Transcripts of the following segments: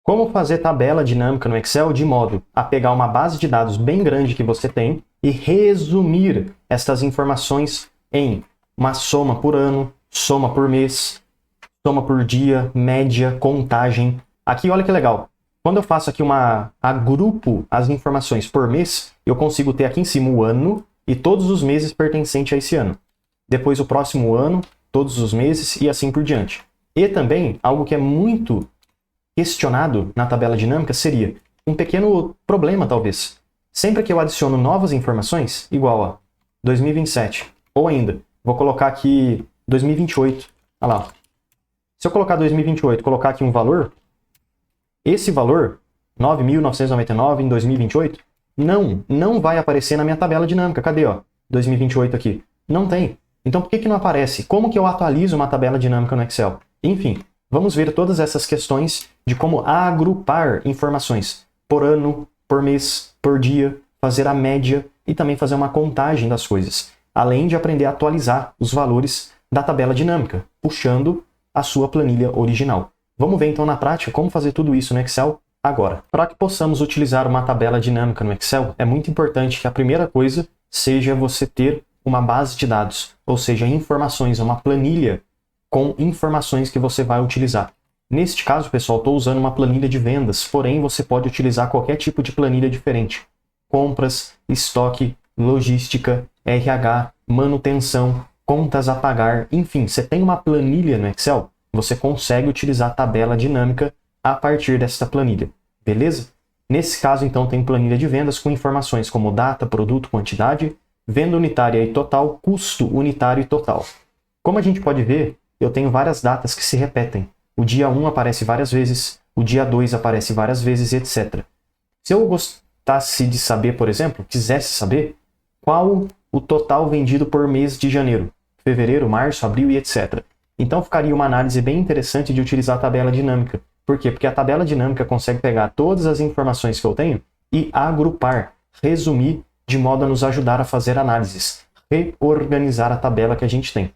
Como fazer tabela dinâmica no Excel de modo a pegar uma base de dados bem grande que você tem e resumir estas informações em uma soma por ano, soma por mês, soma por dia, média, contagem. Aqui, olha que legal. Quando eu faço aqui agrupo as informações por mês, eu consigo ter aqui em cima o ano e todos os meses pertencentes a esse ano. Depois o próximo ano, todos os meses e assim por diante. E também, algo que é muito questionado na tabela dinâmica seria um pequeno problema, talvez. Sempre que eu adiciono novas informações, igual a 2027, ou ainda, vou colocar aqui 2028, olha lá. Se eu colocar 2028, colocar aqui um valor, esse valor, 9.999 em 2028, não vai aparecer na minha tabela dinâmica. Cadê, ó? 2028 aqui. Não tem. Então, por que não aparece? Como que eu atualizo uma tabela dinâmica no Excel? Enfim, vamos ver todas essas questões de como agrupar informações por ano, por mês, por dia, fazer a média e também fazer uma contagem das coisas, além de aprender a atualizar os valores da tabela dinâmica, puxando a sua planilha original. Vamos ver então na prática como fazer tudo isso no Excel agora. Para que possamos utilizar uma tabela dinâmica no Excel, é muito importante que a primeira coisa seja você ter uma base de dados, ou seja, informações, uma planilha com informações que você vai utilizar. Neste caso, pessoal, estou usando uma planilha de vendas, porém você pode utilizar qualquer tipo de planilha diferente. Compras, estoque, logística, RH, manutenção, contas a pagar, enfim, você tem uma planilha no Excel, você consegue utilizar a tabela dinâmica a partir desta planilha, beleza? Nesse caso, então, tem planilha de vendas com informações como data, produto, quantidade, venda unitária e total, custo unitário e total. Como a gente pode ver, eu tenho várias datas que se repetem. O dia 1 aparece várias vezes, o dia 2 aparece várias vezes, etc. Se eu gostasse de saber, por exemplo, quisesse saber qual o total vendido por mês de janeiro, fevereiro, março, abril e etc. Então ficaria uma análise bem interessante de utilizar a tabela dinâmica. Por quê? Porque a tabela dinâmica consegue pegar todas as informações que eu tenho e agrupar, resumir, de modo a nos ajudar a fazer análises, reorganizar a tabela que a gente tem.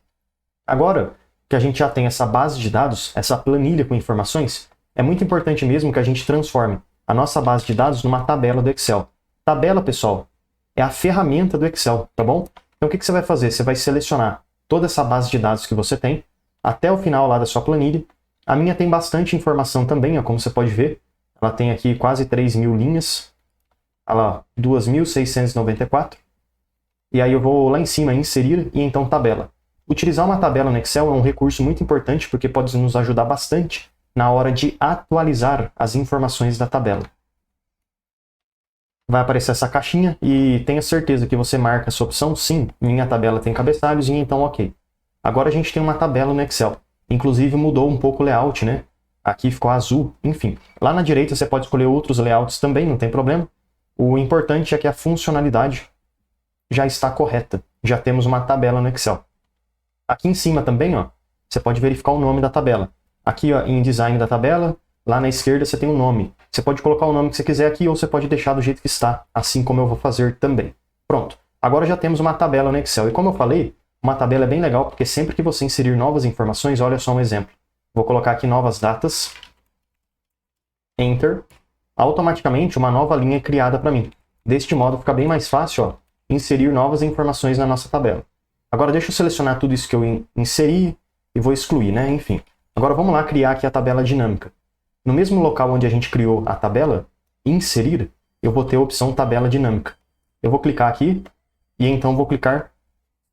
Agora que a gente já tem essa base de dados, essa planilha com informações, é muito importante mesmo que a gente transforme a nossa base de dados numa tabela do Excel. Tabela, pessoal, é a ferramenta do Excel, tá bom? Então o que você vai fazer? Você vai selecionar toda essa base de dados que você tem, até o final lá da sua planilha. A minha tem bastante informação também, ó, como você pode ver. Ela tem aqui quase 3.000 linhas. Olha lá, 2.694. E aí eu vou lá em cima inserir e então tabela. Utilizar uma tabela no Excel é um recurso muito importante porque pode nos ajudar bastante na hora de atualizar as informações da tabela. Vai aparecer essa caixinha e tenha certeza que você marca essa opção, sim, minha tabela tem cabeçalhos e então ok. Agora a gente tem uma tabela no Excel. Inclusive mudou um pouco o layout, né? Aqui ficou azul, enfim. Lá na direita você pode escolher outros layouts também, não tem problema. O importante é que a funcionalidade já está correta. Já temos uma tabela no Excel. Aqui em cima também, ó, você pode verificar o nome da tabela. Aqui, ó, em design da tabela, lá na esquerda você tem um nome. Você pode colocar o nome que você quiser aqui ou você pode deixar do jeito que está, assim como eu vou fazer também. Pronto. Agora já temos uma tabela no Excel. E como eu falei, uma tabela é bem legal porque sempre que você inserir novas informações, olha só um exemplo. Vou colocar aqui novas datas. Enter. Automaticamente uma nova linha é criada para mim. Deste modo fica bem mais fácil, ó, inserir novas informações na nossa tabela. Agora deixa eu selecionar tudo isso que eu inseri e vou excluir, né? Enfim. Agora vamos lá criar aqui a tabela dinâmica. No mesmo local onde a gente criou a tabela, inserir, eu vou ter a opção tabela dinâmica. Eu vou clicar aqui e então vou clicar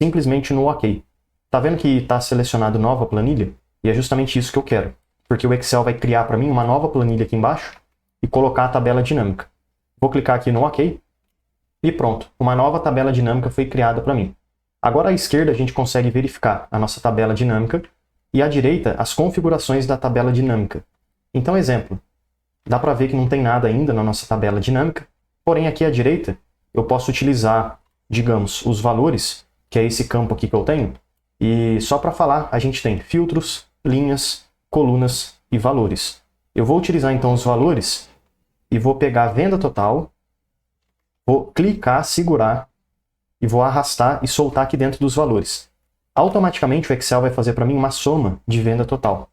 simplesmente no OK. Tá vendo que está selecionado nova planilha? E é justamente isso que eu quero. Porque o Excel vai criar para mim uma nova planilha aqui embaixo e colocar a tabela dinâmica. Vou clicar aqui no OK e pronto. Uma nova tabela dinâmica foi criada para mim. Agora à esquerda a gente consegue verificar a nossa tabela dinâmica e à direita as configurações da tabela dinâmica. Então, exemplo, dá para ver que não tem nada ainda na nossa tabela dinâmica, porém aqui à direita eu posso utilizar, digamos, os valores, que é esse campo aqui que eu tenho, e só para falar a gente tem filtros, linhas, colunas e valores. Eu vou utilizar então os valores e vou pegar a venda total, vou clicar, segurar, e vou arrastar e soltar aqui dentro dos valores. Automaticamente o Excel vai fazer para mim uma soma de venda total.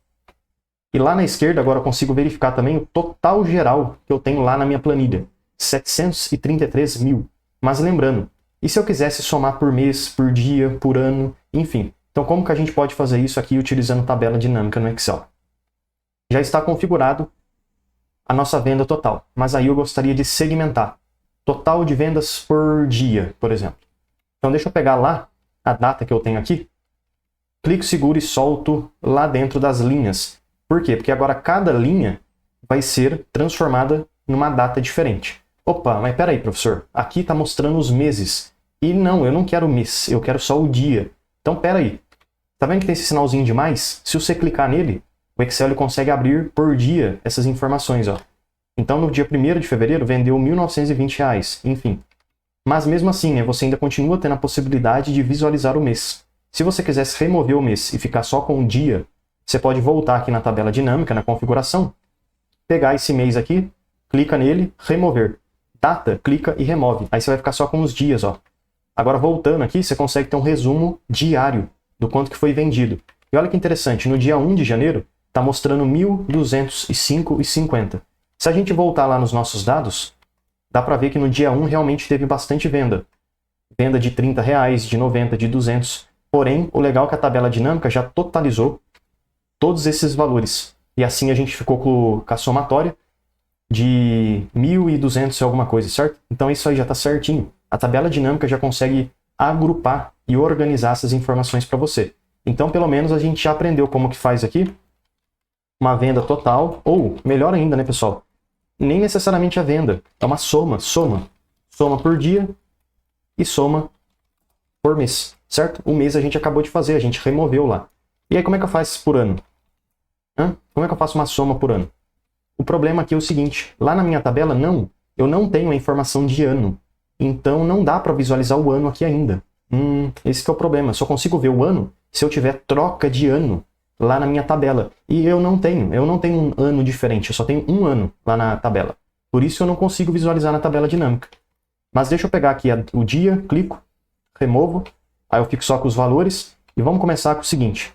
E lá na esquerda agora eu consigo verificar também o total geral que eu tenho lá na minha planilha. 733 mil. Mas lembrando, e se eu quisesse somar por mês, por dia, por ano, enfim. Então como que a gente pode fazer isso aqui utilizando tabela dinâmica no Excel? Já está configurado a nossa venda total, mas aí eu gostaria de segmentar. Total de vendas por dia, por exemplo. Então deixa eu pegar lá a data que eu tenho aqui, clico seguro e solto lá dentro das linhas. Por quê? Porque agora cada linha vai ser transformada numa data diferente. Opa, mas peraí, professor, aqui está mostrando os meses. E não, eu não quero o mês, eu quero só o dia. Então peraí, tá vendo que tem esse sinalzinho de mais? Se você clicar nele, o Excel ele consegue abrir por dia essas informações, ó. Então no dia 1º de fevereiro vendeu R$ 1.920, enfim. Mas mesmo assim, né, você ainda continua tendo a possibilidade de visualizar o mês. Se você quisesse remover o mês e ficar só com o dia, você pode voltar aqui na tabela dinâmica, na configuração, pegar esse mês aqui, clica nele, remover. Data, clica e remove. Aí você vai ficar só com os dias, ó. Agora voltando aqui, você consegue ter um resumo diário do quanto que foi vendido. E olha que interessante, no dia 1 de janeiro, está mostrando 1.205,50. Se a gente voltar lá nos nossos dados, dá para ver que no dia 1 realmente teve bastante venda. Venda de R$30, de 90, de 200. Porém, o legal é que a tabela dinâmica já totalizou todos esses valores. E assim a gente ficou com a somatória de 1.200 e alguma coisa, certo? Então isso aí já está certinho. A tabela dinâmica já consegue agrupar e organizar essas informações para você. Então, pelo menos, a gente já aprendeu como que faz aqui uma venda total, ou, melhor ainda, né, pessoal? Nem necessariamente a venda, é uma soma. Soma por dia e soma por mês, certo? O mês a gente acabou de fazer, a gente removeu lá. E aí, como é que eu faço por ano? Como é que eu faço uma soma por ano? O problema aqui é o seguinte, lá na minha tabela, eu não tenho a informação de ano. Então, não dá para visualizar o ano aqui ainda. Esse que é o problema. Eu só consigo ver o ano se eu tiver troca de ano lá na minha tabela. E eu não tenho um ano diferente, eu só tenho um ano lá na tabela. Por isso eu não consigo visualizar na tabela dinâmica. Mas deixa eu pegar aqui o dia, clico, removo, aí eu fico só com os valores e vamos começar com o seguinte.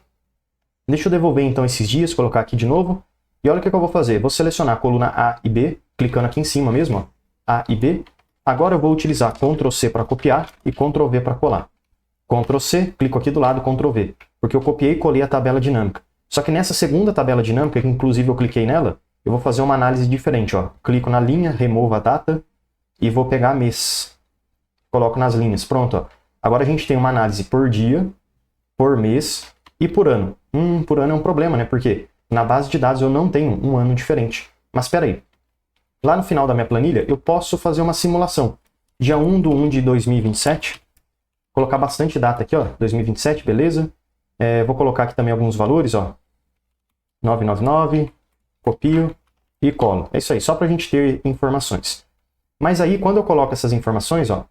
Deixa eu devolver então esses dias, colocar aqui de novo. E olha o que eu vou fazer. Vou selecionar a coluna A e B, clicando aqui em cima mesmo, ó, A e B. Agora eu vou utilizar Ctrl C para copiar e Ctrl V para colar. Ctrl C, clico aqui do lado, Ctrl V. Porque eu copiei e colei a tabela dinâmica. Só que nessa segunda tabela dinâmica, que inclusive eu cliquei nela, eu vou fazer uma análise diferente, ó. Clico na linha, removo a data e vou pegar mês. Coloco nas linhas. Pronto, ó. Agora a gente tem uma análise por dia, por mês e por ano. Por ano é um problema, né? Porque na base de dados eu não tenho um ano diferente. Mas espera aí. Lá no final da minha planilha, eu posso fazer uma simulação. Dia 1/1/2027. Colocar bastante data aqui, ó. 2027, beleza. Vou colocar aqui também alguns valores, ó. 999, copio e colo. É isso aí, só para a gente ter informações. Mas aí, quando eu coloco essas informações, ó,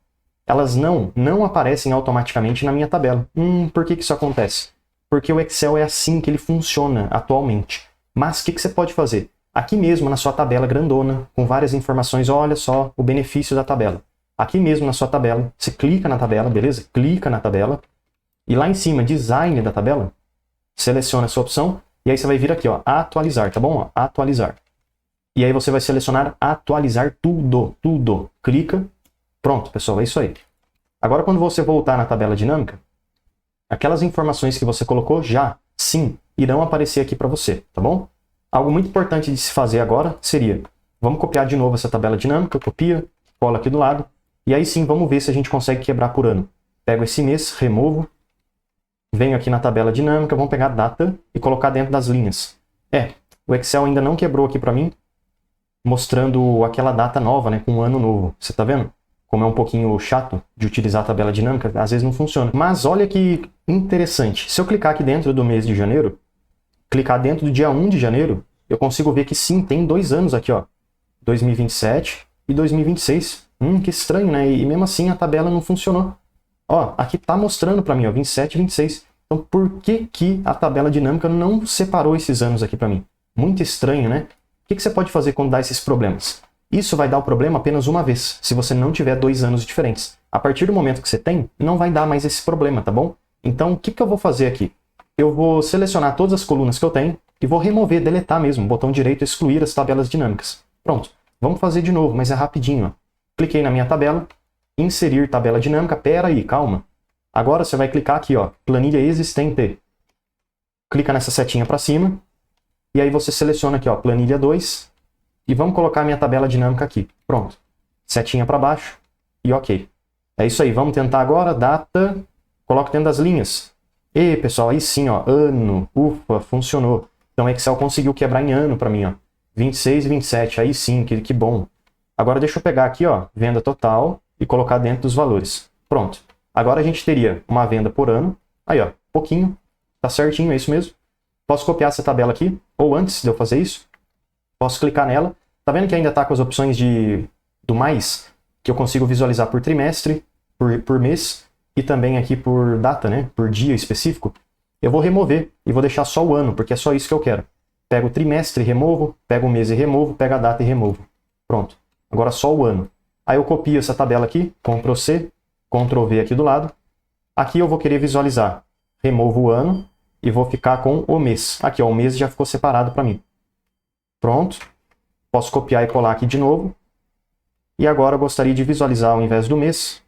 elas não aparecem automaticamente na minha tabela. Por que isso acontece? Porque o Excel é assim que ele funciona atualmente. Mas o que você pode fazer? Aqui mesmo na sua tabela grandona, com várias informações, olha só o benefício da tabela. Aqui mesmo na sua tabela, você clica na tabela, beleza? Clica na tabela. E lá em cima, design da tabela, seleciona essa opção. E aí você vai vir aqui, ó, atualizar, tá bom? Ó, atualizar. E aí você vai selecionar atualizar tudo. Clica. Pronto, pessoal, é isso aí. Agora, quando você voltar na tabela dinâmica, aquelas informações que você colocou sim, irão aparecer aqui para você, tá bom? Algo muito importante de se fazer agora seria, vamos copiar de novo essa tabela dinâmica, copia, cola aqui do lado, e aí sim, vamos ver se a gente consegue quebrar por ano. Pego esse mês, removo, venho aqui na tabela dinâmica, vamos pegar a data e colocar dentro das linhas. O Excel ainda não quebrou aqui para mim, mostrando aquela data nova, né, com um ano novo. Você tá vendo? Como é um pouquinho chato de utilizar a tabela dinâmica, às vezes não funciona. Mas olha que interessante. Se eu clicar aqui dentro do mês de janeiro, clicar dentro do dia 1 de janeiro, eu consigo ver que sim, tem 2 anos aqui, ó. 2027 e 2026. Que estranho, né? E mesmo assim a tabela não funcionou. Ó, aqui tá mostrando para mim, ó, 27 e 26. Então por que a tabela dinâmica não separou esses anos aqui para mim? Muito estranho, né? O que você pode fazer quando dá esses problemas? Isso vai dar o problema apenas uma vez, se você não tiver 2 anos diferentes. A partir do momento que você tem, não vai dar mais esse problema, tá bom? Então, o que eu vou fazer aqui? Eu vou selecionar todas as colunas que eu tenho, e vou remover, deletar mesmo, botão direito, excluir as tabelas dinâmicas. Pronto, vamos fazer de novo, mas é rapidinho. Ó. Cliquei na minha tabela, inserir tabela dinâmica, pera aí, calma. Agora você vai clicar aqui, ó, planilha existente. Clica nessa setinha para cima, e aí você seleciona aqui, ó, planilha 2, e vamos colocar a minha tabela dinâmica aqui. Pronto, setinha para baixo, e ok. É isso aí, vamos tentar agora, data, coloco dentro das linhas. E pessoal, aí sim, ó, ano, ufa, funcionou. Então o Excel conseguiu quebrar em ano para mim, ó. 26 e 27, aí sim, que bom. Agora deixa eu pegar aqui, ó, venda total e colocar dentro dos valores. Pronto. Agora a gente teria uma venda por ano. Aí, ó, pouquinho. Tá certinho, é isso mesmo. Posso copiar essa tabela aqui, ou antes de eu fazer isso, posso clicar nela. Tá vendo que ainda tá com as opções do mais, que eu consigo visualizar por trimestre, por mês, e também aqui por data, né, por dia específico. Eu vou remover e vou deixar só o ano, porque é só isso que eu quero. Pego o trimestre e removo, pego o mês e removo, pego a data e removo. Pronto. Agora só o ano. Aí eu copio essa tabela aqui, Ctrl C, Ctrl V aqui do lado. Aqui eu vou querer visualizar. Removo o ano e vou ficar com o mês. Aqui, ó, o mês já ficou separado para mim. Pronto. Posso copiar e colar aqui de novo. E agora eu gostaria de visualizar, ao invés do mês,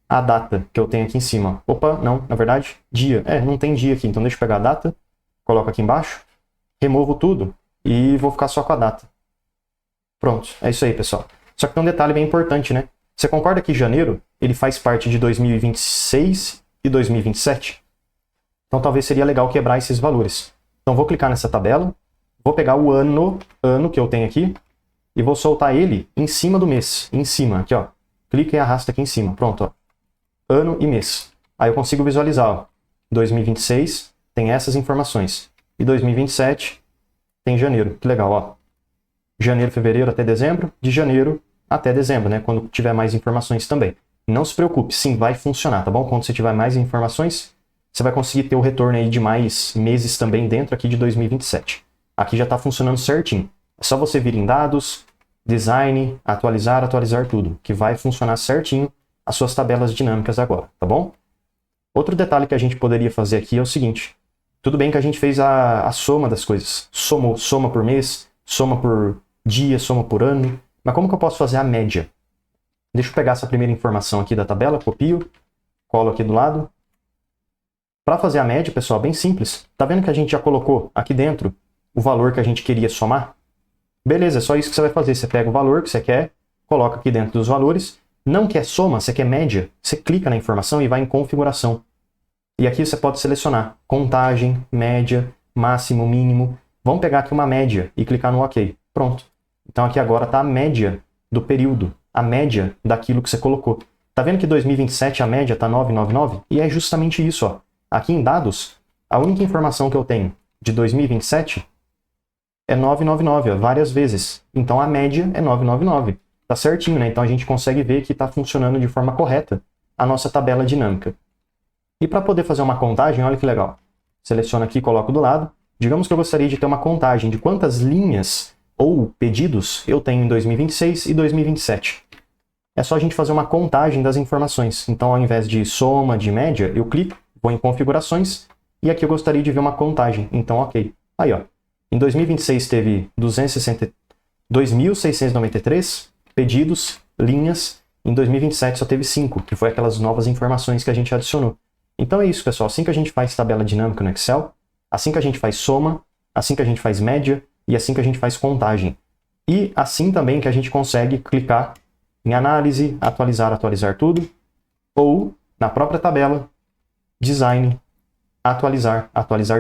a data que eu tenho aqui em cima. Opa, não, na verdade, dia. Não tem dia aqui, então deixa eu pegar a data, coloco aqui embaixo, removo tudo e vou ficar só com a data. Pronto, é isso aí, pessoal. Só que tem um detalhe bem importante, né? Você concorda que janeiro, ele faz parte de 2026 e 2027? Então talvez seria legal quebrar esses valores. Então vou clicar nessa tabela, vou pegar o ano que eu tenho aqui e vou soltar ele em cima do mês, em cima, aqui, ó. Clica e arrasta aqui em cima, pronto, ó. Ano e mês. Aí eu consigo visualizar, ó. 2026 tem essas informações. E 2027 tem janeiro, que legal, ó. Janeiro, fevereiro até dezembro, de janeiro até dezembro, né? Quando tiver mais informações também. Não se preocupe, sim, vai funcionar, tá bom? Quando você tiver mais informações, você vai conseguir ter o retorno aí de mais meses também dentro aqui de 2027. Aqui já está funcionando certinho. É só você vir em dados, design, atualizar tudo, que vai funcionar certinho as suas tabelas dinâmicas agora, tá bom? Outro detalhe que a gente poderia fazer aqui é o seguinte. Tudo bem que a gente fez a soma das coisas. Soma por mês, soma por dia, soma por ano. Mas como que eu posso fazer a média? Deixa eu pegar essa primeira informação aqui da tabela, copio, colo aqui do lado. Para fazer a média, pessoal, bem simples. Tá vendo que a gente já colocou aqui dentro o valor que a gente queria somar? Beleza, é só isso que você vai fazer. Você pega o valor que você quer, coloca aqui dentro dos valores. Não quer soma, você quer média, você clica na informação e vai em configuração. E aqui você pode selecionar contagem, média, máximo, mínimo. Vamos pegar aqui uma média e clicar no OK. Pronto. Então aqui agora está a média do período, a média daquilo que você colocou. Tá vendo que 2027 a média está 999? E é justamente isso, ó. Aqui em dados, a única informação que eu tenho de 2027 é 999, ó, várias vezes. Então a média é 999. Tá certinho, né? Então a gente consegue ver que está funcionando de forma correta a nossa tabela dinâmica. E para poder fazer uma contagem, olha que legal. Seleciono aqui e coloco do lado. Digamos que eu gostaria de ter uma contagem de quantas linhas ou pedidos eu tenho em 2026 e 2027. É só a gente fazer uma contagem das informações. Então, ao invés de soma, de média, eu clico, vou em configurações, e aqui eu gostaria de ver uma contagem. Então, ok. Aí, ó. Em 2026 teve 2.693 pedidos, linhas. Em 2027 só teve 5, que foi aquelas novas informações que a gente adicionou. Então é isso, pessoal. Assim que a gente faz tabela dinâmica no Excel, assim que a gente faz soma, assim que a gente faz média e assim que a gente faz contagem. E assim também que a gente consegue clicar em análise, atualizar tudo, ou na própria tabela, design, atualizar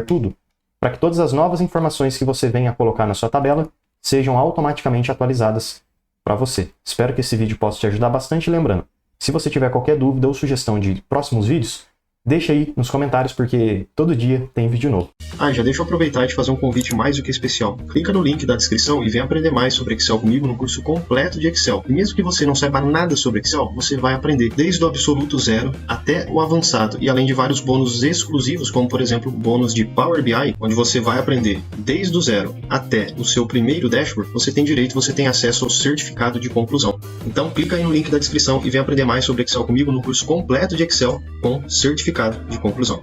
tudo, para que todas as novas informações que você venha a colocar na sua tabela sejam automaticamente atualizadas para você. Espero que esse vídeo possa te ajudar bastante. Lembrando, se você tiver qualquer dúvida ou sugestão de próximos vídeos, deixa aí nos comentários, porque todo dia tem vídeo novo. Já deixa eu aproveitar e te fazer um convite mais do que especial. Clica no link da descrição e vem aprender mais sobre Excel comigo no curso completo de Excel. E mesmo que você não saiba nada sobre Excel, você vai aprender desde o absoluto zero até o avançado. E além de vários bônus exclusivos, como por exemplo o bônus de Power BI, onde você vai aprender desde o zero até o seu primeiro dashboard, você tem acesso ao certificado de conclusão. Então clica aí no link da descrição e vem aprender mais sobre Excel comigo no curso completo de Excel com certificado de conclusão.